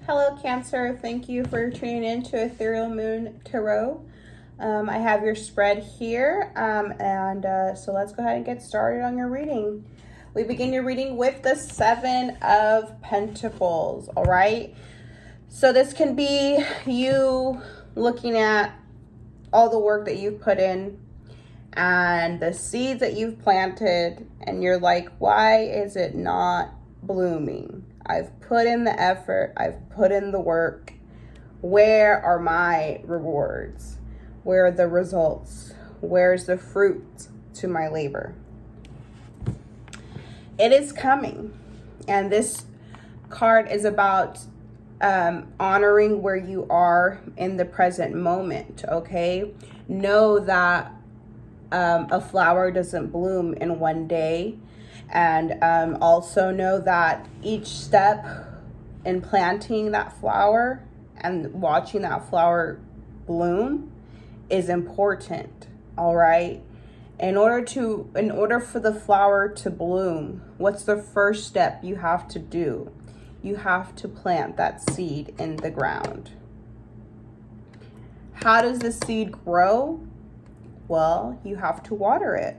Hello, Cancer. Thank you for tuning in to Ethereal Moon Tarot. I have your spread here, so let's go ahead and get started on your reading. We begin your reading with the Seven of Pentacles, all right? So this can be you looking at all the work that you've put in and the seeds that you've planted, and you're like, why is it not blooming? I've put in the effort, I've put in the work. Where are my rewards? Where are the results? Where's the fruit to my labor? It is coming. And this card is about honoring where you are in the present moment, okay? Know that a flower doesn't bloom in one day. And also know that each step in planting that flower and watching that flower bloom is important, all right? In order for the flower to bloom, what's the first step you have to do? You have to plant that seed in the ground. How does the seed grow? Well, you have to water it.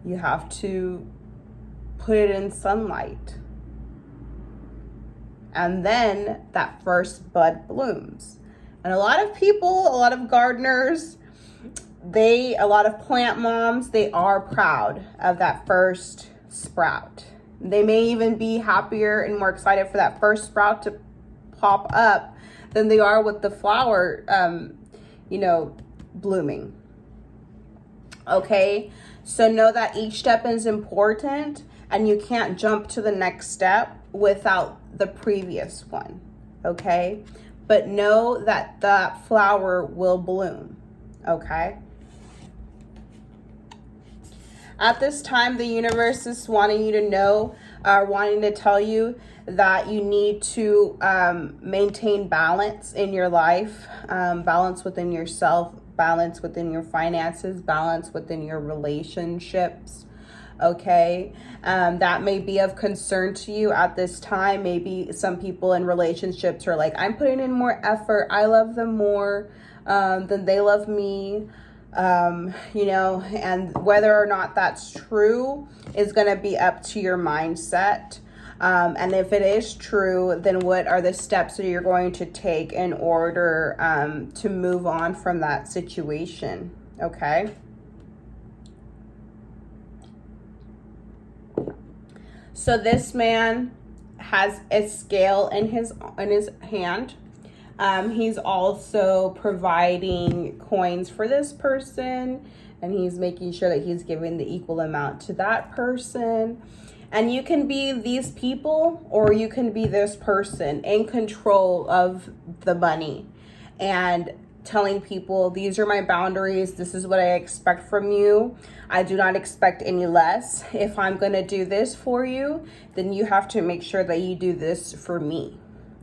You have to put it in sunlight. And then that first bud blooms. And a lot of people, a lot of gardeners, a lot of plant moms, they are proud of that first sprout. They may even be happier and more excited for that first sprout to pop up than they are with the flower, blooming. Okay, so know that each step is important, and you can't jump to the next step without the previous one, okay? But know that that flower will bloom, okay? At this time, the universe is wanting you to know, wanting to tell you that you need to maintain balance in your life, balance within yourself, balance within your finances, balance within your relationships. Okay, that may be of concern to you at this time. Maybe some people in relationships are like, I'm putting in more effort, I love them more than they love me, and whether or not that's true is going to be up to your mindset. And if it is true, then what are the steps that you're going to take in order to move on from that situation? Okay. So this man has a scale in his hand. He's also providing coins for this person, and he's making sure that he's giving the equal amount to that person. And you can be these people, or you can be this person in control of the money and telling people, these are my boundaries, this is what I expect from you. I do not expect any less. If I'm going to do this for you, then you have to make sure that you do this for me,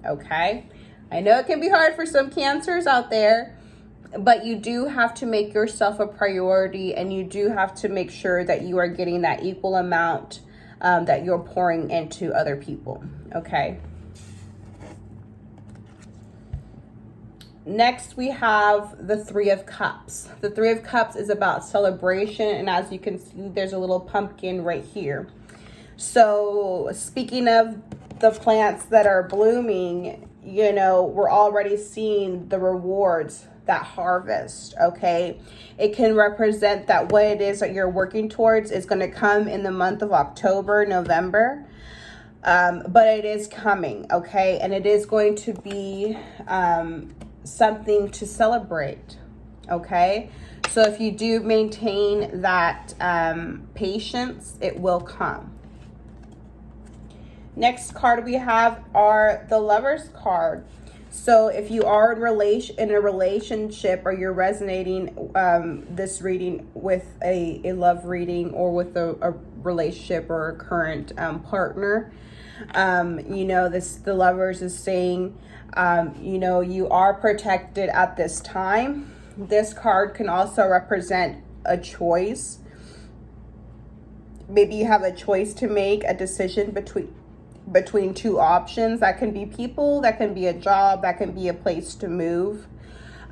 okay? I know it can be hard for some Cancers out there, but you do have to make yourself a priority, and you do have to make sure that you are getting that equal amount that you're pouring into other people, okay? Next, we have the Three of Cups. The Three of Cups is about celebration, and as you can see, there's a little pumpkin right here. So speaking of the plants that are blooming, we're already seeing the rewards, that harvest, okay? It can represent that what it is that you're working towards is going to come in the month of October, November. But it is coming, okay? And it is going to be something to celebrate, okay? So if you do maintain that patience, it will come. Next card we have are the Lovers card. So if you are in a relationship, or you're resonating this reading with a love reading, or with a relationship or a current partner, the Lovers is saying, you are protected at this time. This card can also represent a choice. Maybe you have a choice to make, a decision between two options. That can be people, that can be a job, that can be a place to move.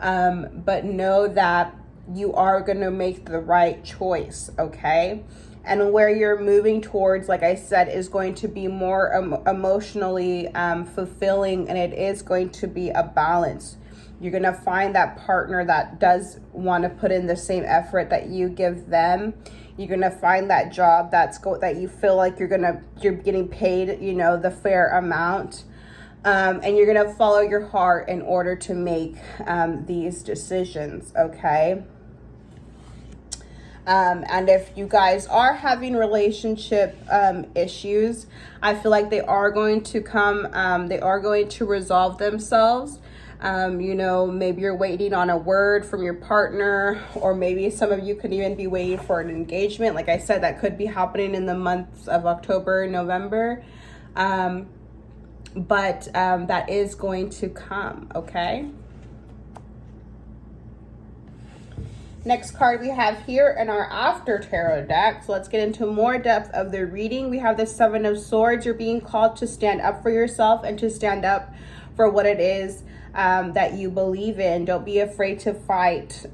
But know that you are going to make the right choice, okay? And where you're moving towards, like I said, is going to be more emotionally fulfilling, and it is going to be a balance. You're going to find that partner that does want to put in the same effort that you give them. You're going to find that job that you feel like you're getting paid, you know, the fair amount. And you're going to follow your heart in order to make these decisions, okay? And if you guys are having relationship issues, I feel like they are going to they are going to resolve themselves. You know, maybe you're waiting on a word from your partner, or maybe some of you could even be waiting for an engagement. Like I said, that could be happening in the months of October and November. But that is going to come, okay? Next card we have here in our after tarot deck. So let's get into more depth of the reading. We have the Seven of Swords. You're being called to stand up for yourself and to stand up for what it is that you believe in. Don't be afraid to fight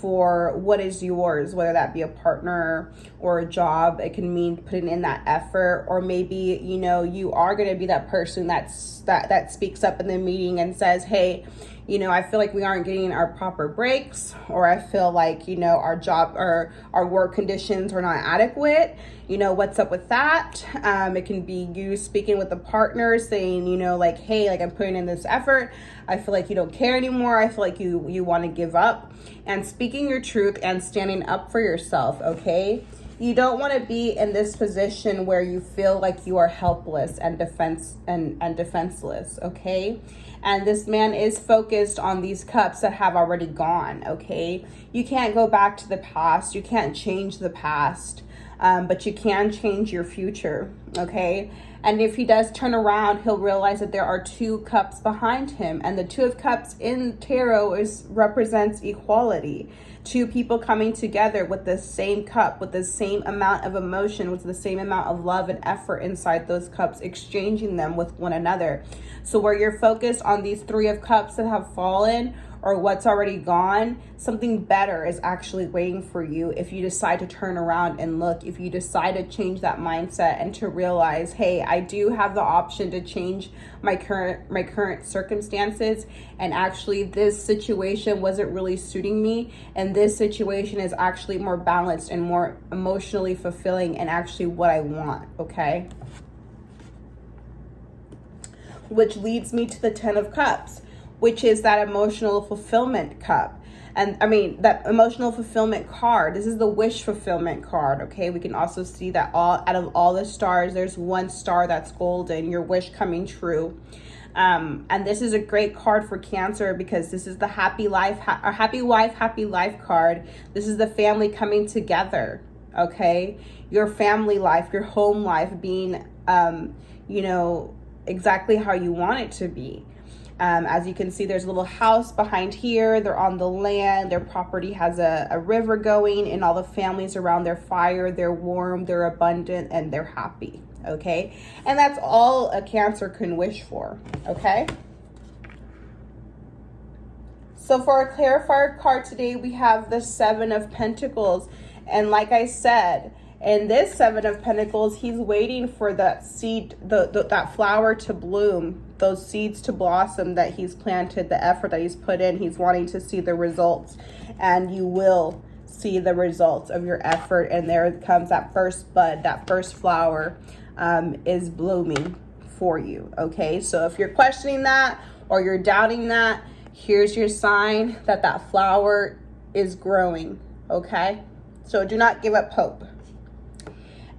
for what is yours, whether that be a partner or a job. It can mean putting in that effort, or maybe, you know, you are going to be that person that speaks up in the meeting and says, hey, you know, I feel like we aren't getting our proper breaks, or I feel like, you know, our job or our work conditions are not adequate. You know, what's up with that? It can be you speaking with the partner saying, you know, like, hey, like, I'm putting in this effort. I feel like you don't care anymore. I feel like you want to give up, and speaking your truth and standing up for yourself, okay? You don't want to be in this position where you feel like you are helpless and defenseless, okay? And this man is focused on these cups that have already gone, okay? You can't go back to the past. You can't change the past, but you can change your future, okay? And if he does turn around, he'll realize that there are two cups behind him. And the Two of Cups in tarot represents equality. Two people coming together with the same cup, with the same amount of emotion, with the same amount of love and effort inside those cups, exchanging them with one another. So where you're focused on these Three of Cups that have fallen, or what's already gone, something better is actually waiting for you if you decide to turn around and look, if you decide to change that mindset and to realize, hey, I do have the option to change my current circumstances, and actually this situation wasn't really suiting me, and this situation is actually more balanced and more emotionally fulfilling and actually what I want, okay? Which leads me to the Ten of Cups, which is that emotional fulfillment cup. And I mean, that emotional fulfillment card. This is the wish fulfillment card, okay? We can also see that out of all the stars, there's one star that's golden, your wish coming true. And this is a great card for Cancer, because this is the happy life, happy wife, happy life card. This is the family coming together, okay? Your family life, your home life being, you know, exactly how you want it to be. As you can see, there's a little house behind here. They're on the land. Their property has a river going, and all the families around their fire. They're warm, they're abundant, and they're happy, okay? And that's all a Cancer can wish for, okay? So for our clarifier card today, we have the Seven of Pentacles. And like I said, in this Seven of Pentacles, he's waiting for that seed, that flower to bloom, those seeds to blossom that he's planted, the effort that he's put in. He's wanting to see the results, and you will see the results of your effort. And there comes that first bud, that first flower is blooming for you, okay? So if you're questioning that or you're doubting that, here's your sign that that flower is growing, okay? So do not give up hope.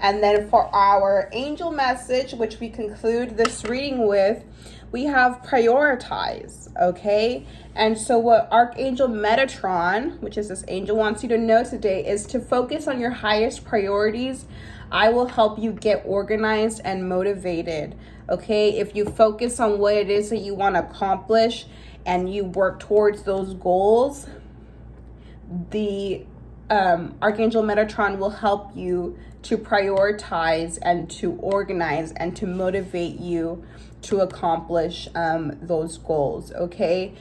And then for our angel message, which we conclude this reading with, we have prioritize, okay? And so what Archangel Metatron, which is this angel, wants you to know today is to focus on your highest priorities. I will help you get organized and motivated, okay? If you focus on what it is that you want to accomplish and you work towards those goals, the Archangel Metatron will help you to prioritize and to organize and to motivate you to accomplish those goals. Okay,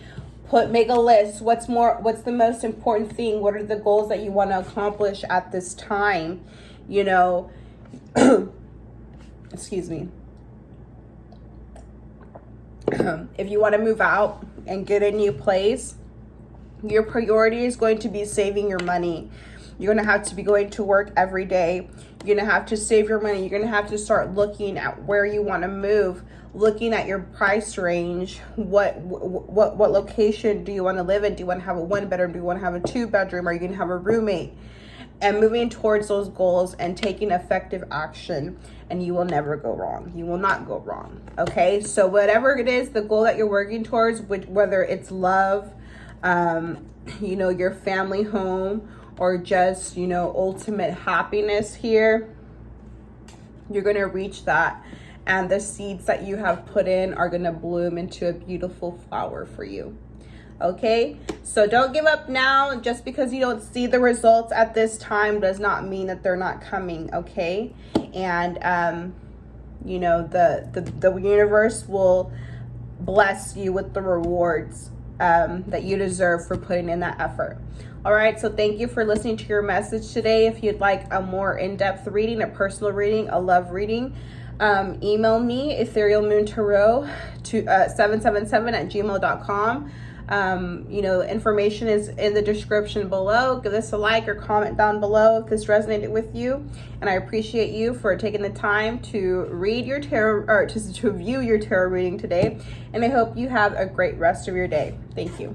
make a list. What's the most important thing? What are the goals that you want to accomplish at this time? You know, excuse me. If you want to move out and get a new place, your priority is going to be saving your money. You're going to have to be going to work every day. You're going to have to save your money. You're going to have to start looking at where you want to move, looking at your price range. What location do you want to live in? Do you want to have a 1-bedroom? Do you want to have a 2-bedroom? Are you going to have a roommate? And moving towards those goals and taking effective action, and you will never go wrong. You will not go wrong. Okay, so whatever it is, the goal that you're working towards, whether it's love, you know, your family home, or just, you know, ultimate happiness here, you're going to reach that. And the seeds that you have put in are going to bloom into a beautiful flower for you. Okay, so don't give up now. Just because you don't see the results at this time does not mean that they're not coming. Okay, and you know, the universe will bless you with the rewards that you deserve for putting in that effort. All right, so thank you for listening to your message today. If you'd like a more in-depth reading, a personal reading, a love reading, email me Ethereal Moon Tarot to 777@gmail.com. You know, information is in the description below. Give us a like or comment down below if this resonated with you. And I appreciate you for taking the time to read your tarot, or to view your tarot reading today. And I hope you have a great rest of your day. Thank you.